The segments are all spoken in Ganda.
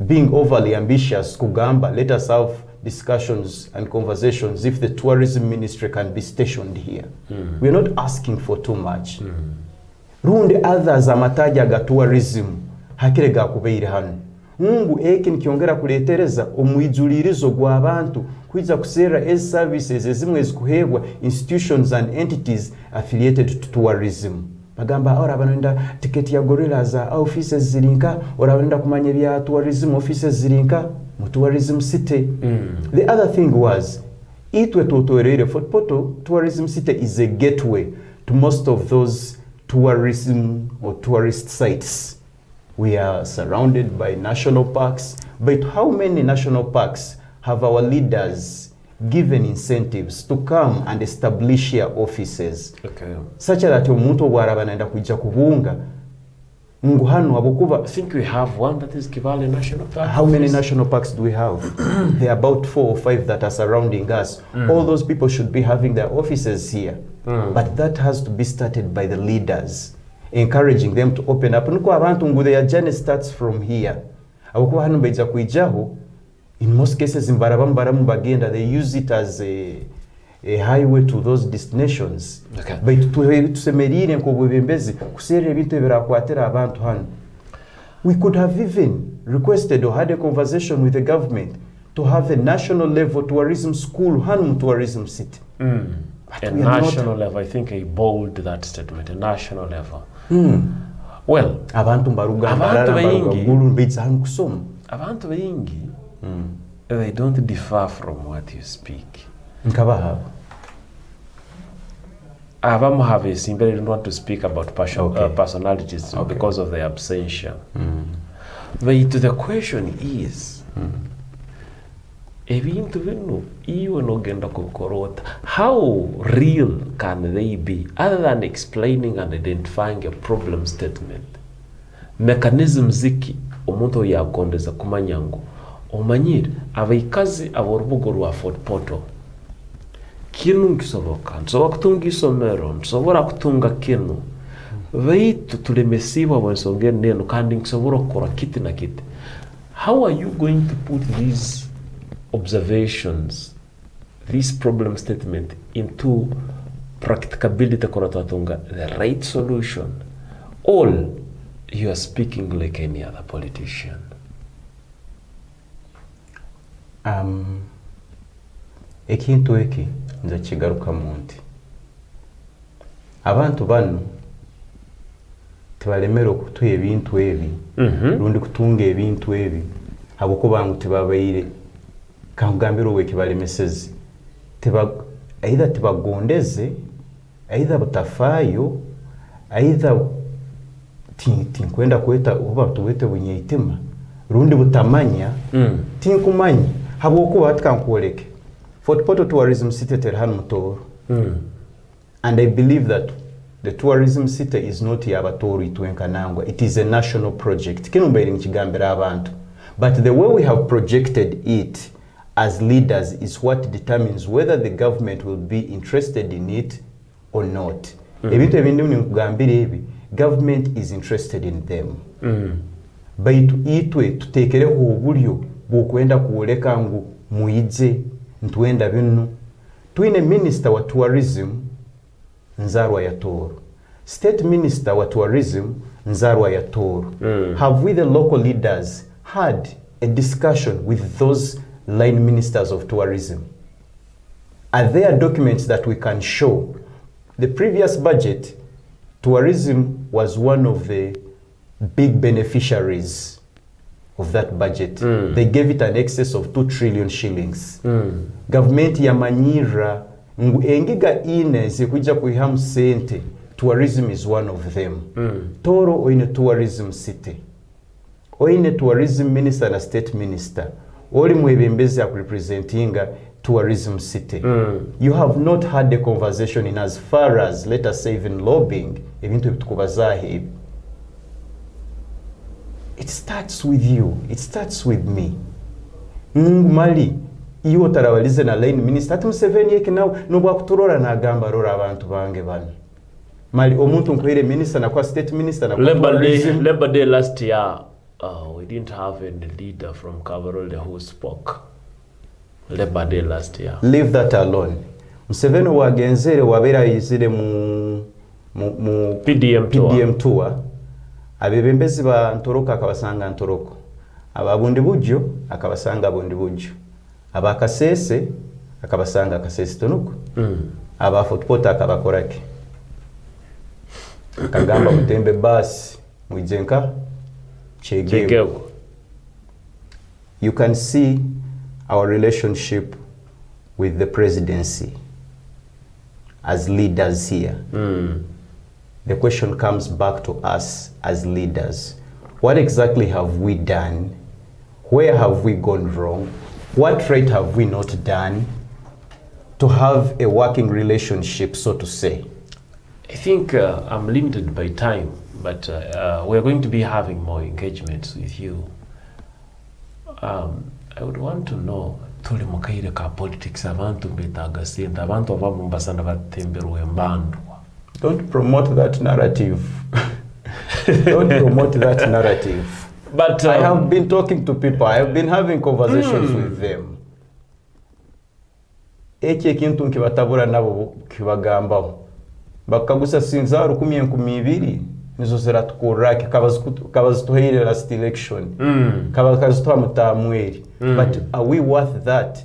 being overly ambitious kugamba, let us have discussions and conversations if the tourism ministry can be stationed here. We're not asking for too much. Rundi others amataja ga tourism hakire ga kubeire hano. Mungu eki nikiongera kuletereza omwijulirizo gwa abantu kwiza kusera as services ezimwe ezikuhebwa institutions and entities affiliated to tourism. Bagamba ora banenda ticket ya gorillas offices zirinka ora banenda kumanya bya tourism offices zirinka mu tourism city. The other thing was itwe totorere Fortpoto tourism city is a gateway to most of those tourism or tourist sites. We are surrounded by national parks, but how many national parks have our leaders given incentives to come and establish their offices? Okay. Such that omuntu bwarabanenda kujja kubunga nguhano abukuba. I think we have one that is Kibale National Park. How many national parks do we have? There are about 4 or 5 that are surrounding us. All those people should be having their offices here. But that has to be started by the leaders, encouraging them to open up. Nuko abantu ngo their journey starts from here. Abukuba hano beja kuijaho, in most cases in barabambaramu bagenda, they use it as a highway to those destinations. Okay. But tusemerire nko bwebembezi kusera ebintu ebirakwatira abantu hano. We could have even requested or had a conversation with the government to have a national level tourism school hano mu tourism city. A national level, I think I bold that statement, a national level. Well, abantu bayingi, they don't differ from what you speak. Abamu have a simple, don't want to speak about personalities because of their absentia. But the question is, ebintu bino iwe nogenda kukorota, how real can they be other than explaining and identifying a problem statement? Mechanism ziki omuntu yakondeza kumanyango omanyire abaikazi aborubugo rwa Fortpoto kinu nkisoboka nsoboka kutunga isomero nsobora kutunga kinu baitu tulemesiwa bwensongera neno kandi nkisobora kukora kiti na kiti. How are you going to put these observations, this problem statement into practicability koratatunga the right solution? All you are speaking like any other politician. Ekintu eki nza kigaruka munti abantu bano tebalemera okutuwa ebintu ebi rundi kutunga ebintu ebi habukuba ngu tebabaire kangambira owe kibalemesezi either tebagondeze either butafaayo either tinkwenda kweta oba tuwete bunyeitima rundi butamanya tinkumanya habukuba atikankuoleke Fortpoto tourism city terhan mutoro. And I believe that the tourism city is not yabatori tuenkanangwa. It is a national project. Kinumbere mchigambira abantu. But the way we have projected it as leaders is what determines whether the government will be interested in it or not. Ebintu ebindi mnikugambira ebi, government is interested in them. Baitu itwe tutekereho uburyo bwokwenda kuoleka ngu muize ntuenda binu. Tuine minister wa tourism nzarwa ya Toro. State minister wa tourism nzarwa ya Toro. Have we the local leaders had a discussion with those line ministers of tourism? Are there documents that we can show? The previous budget, tourism was one of the big beneficiaries of that budget. They gave it an excess of 2 trillion shillings. Government ya manyira engiga ine zikuja kuihamu sente. Tourism is one of them. Toro oine tourism city. Oine tourism minister na state minister. Oli mwebembezi ya representinga tourism city. You have not had a conversation in as far as, let us say, even lobbying. Ebintu bitukubazahi. It starts with you. It starts with me. Mali iyo tarawalize na line minister ati Museveni yeke nawe nubwa kuturora na gamba rora abantu bange bana. Mali omuntu nkwere minister na kwa state minister na kwa Labor Day last year we didn't have any leader from Kabarole who spoke Labour Day last year. Leave that alone. Museveni wagenzere wabera yizire mu PDM tour. Abebembezi ba Ntoroka akabasanga Ntoroko. Ababundi bujjo akabasanga bundi bujjo. Abakasese akabasanga Kasese tonuko. Aba Fortv akabakorake. Kagamba mutembe basi mwijenka chegego. You can see our relationship with the presidency as leaders here. The question comes back to us as leaders. What exactly have we done? Where have we gone wrong? What right have we not done to have a working relationship, so to say? I think I'm limited by time, but we're going to be having more engagements with you. I would want to know, tuli mukaire ka politics abantu mbetaga sente abantu abamumbasana batemberwe mbandwa. Don't promote that narrative. Don't promote that narrative. But I have been talking to people. I have been having conversations with them. Eki kintu nkibatabura nabo kibagambaho. Bakagusa sinza 10-20 nizo ziratukurake kabazituhire last election. Kabazituha mutamweri. But are we worth that?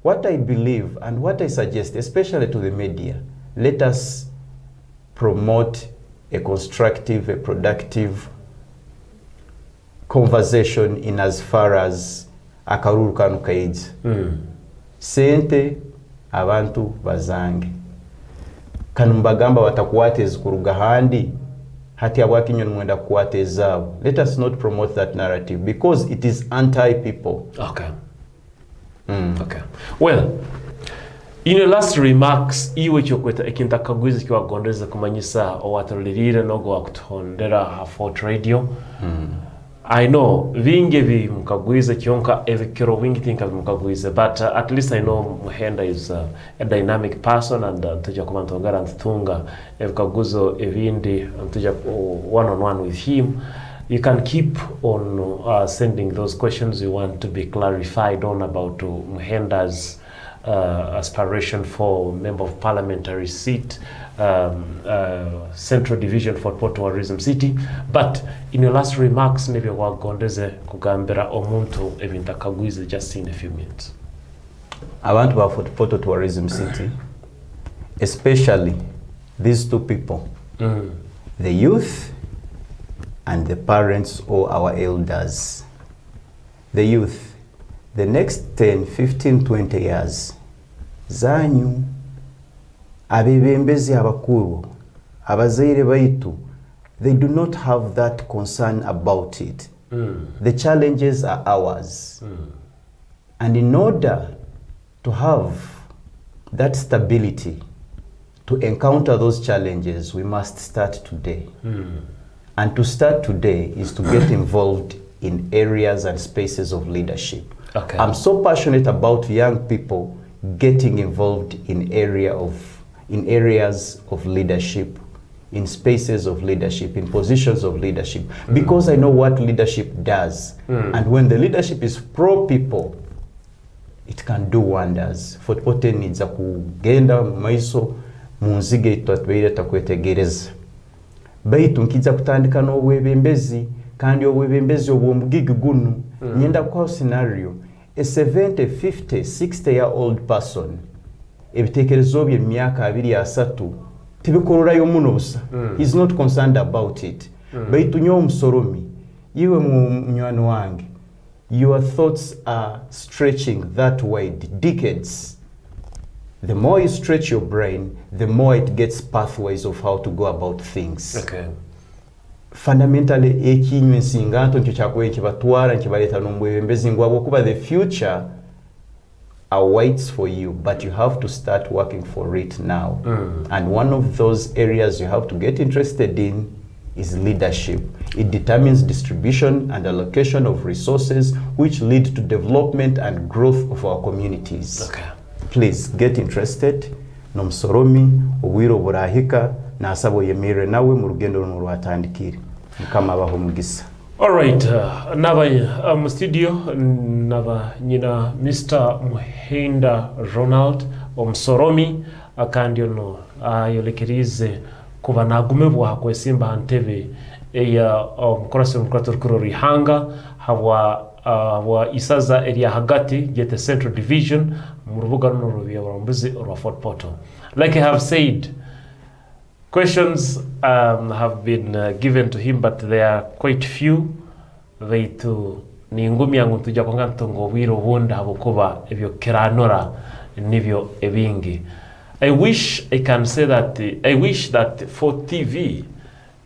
What I believe and what I suggest, especially to the media, let us promote a constructive, a productive conversation in as far as akaruru kanu kaidzi. Sente abantu bazange. Kanumbagamba watakuwatezi kuruga handi hati abwakinyo mwenda kuwatezabo. Let us not promote that narrative because it is anti-people. Okay. Okay. Well, in your last remarks, iwe chokweta ekintakaguiza kiwa gondeza kumanyisa owatalirire nogo wakutondera Fort Radio. I know vinge vi mukagwiza kionka evikiro vingi think mukagwiza, but at least I know Muhenda is a dynamic person and tuja kumantongara ntunga evikaguzo evindi tuja one-on-one with him. You can keep on sending those questions you want to be clarified on about Muhenda's aspiration for member of parliamentary seat, Central Division for Port Tourism City. But in your last remarks, maybe wagondeze kugambira omuntu ebintakagwize just in a few minutes. I want to have Port Tourism City, especially these two people, the youth and the parents or our elders. The youth, the next 10, 15, 20 years, zanyu, abebembezi abakuru, abazaire baitu, they do not have that concern about it. The challenges are ours. And in order to have that stability, to encounter those challenges, we must start today. And to start today is to get involved in areas and spaces of leadership. Okay. I'm so passionate about young people getting involved in areas of leadership, in spaces of leadership, in positions of leadership, because I know what leadership does. And when the leadership is pro-people, it can do wonders. Fortv needs a kugenda maiso munzige itwatweire takwetegereza. Baitu nkiza kutandika n'obwebembezi kandi obwebembezi obwomugigi gunu nyenda kwa scenario a 70, 50, 60-year-old person ebitekerezo bye myaka 2-3 tibikorora muno busa. He's not concerned about it. Baitu nyo musoromi iwe munywani wange, your thoughts are stretching that wide, decades. The more you stretch your brain, the more it gets pathways of how to go about things. Okay. Fundamentally, ekinywe nsinganto ncho chakwe kibatwara nkibaleta nombwebembezi ngwabo kuba the future awaits for you, but you have to start working for it now. And one of those areas you have to get interested in is leadership. It determines distribution and allocation of resources which lead to development and growth of our communities. Okay. Please get interested. Nomsoromi obwiro burahika na asabo yemere nawe mu rugendo rwatandikire. Mukama abaho mugisa. All right, nava studio nava nyina Mr. Muhenda Ronald omusoromi akandi ono ayolekerize kuba nagume bwakwe simba ntebe eya omukorasi omukurato kuro rihanga hawa isaza area hagati get the central division mu rubuga runo rubiya barambuzi rwa Fort Portal. Like I have said, questions have been given to him, but there are quite few. Veitu ni ngumi yangu tujja kwanga ntongo bwiro bunda habukuba ebyo kiranora nibyo ebingi. I wish I can say that I wish that Fortv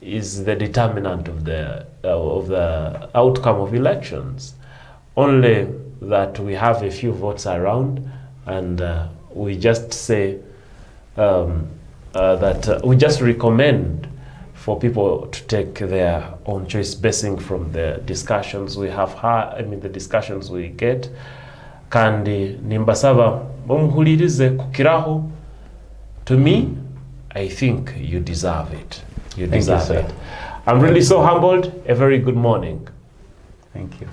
is the determinant of the outcome of elections. Only that we have a few votes around, and we just say that we just recommend for people to take their own choice basing from the discussions we have had, the discussions we get. Kandi nimbasaba mumuhulirize kukiraho. To me, I think you deserve it. You deserve it. I'm really so humbled. A very good morning. Thank you.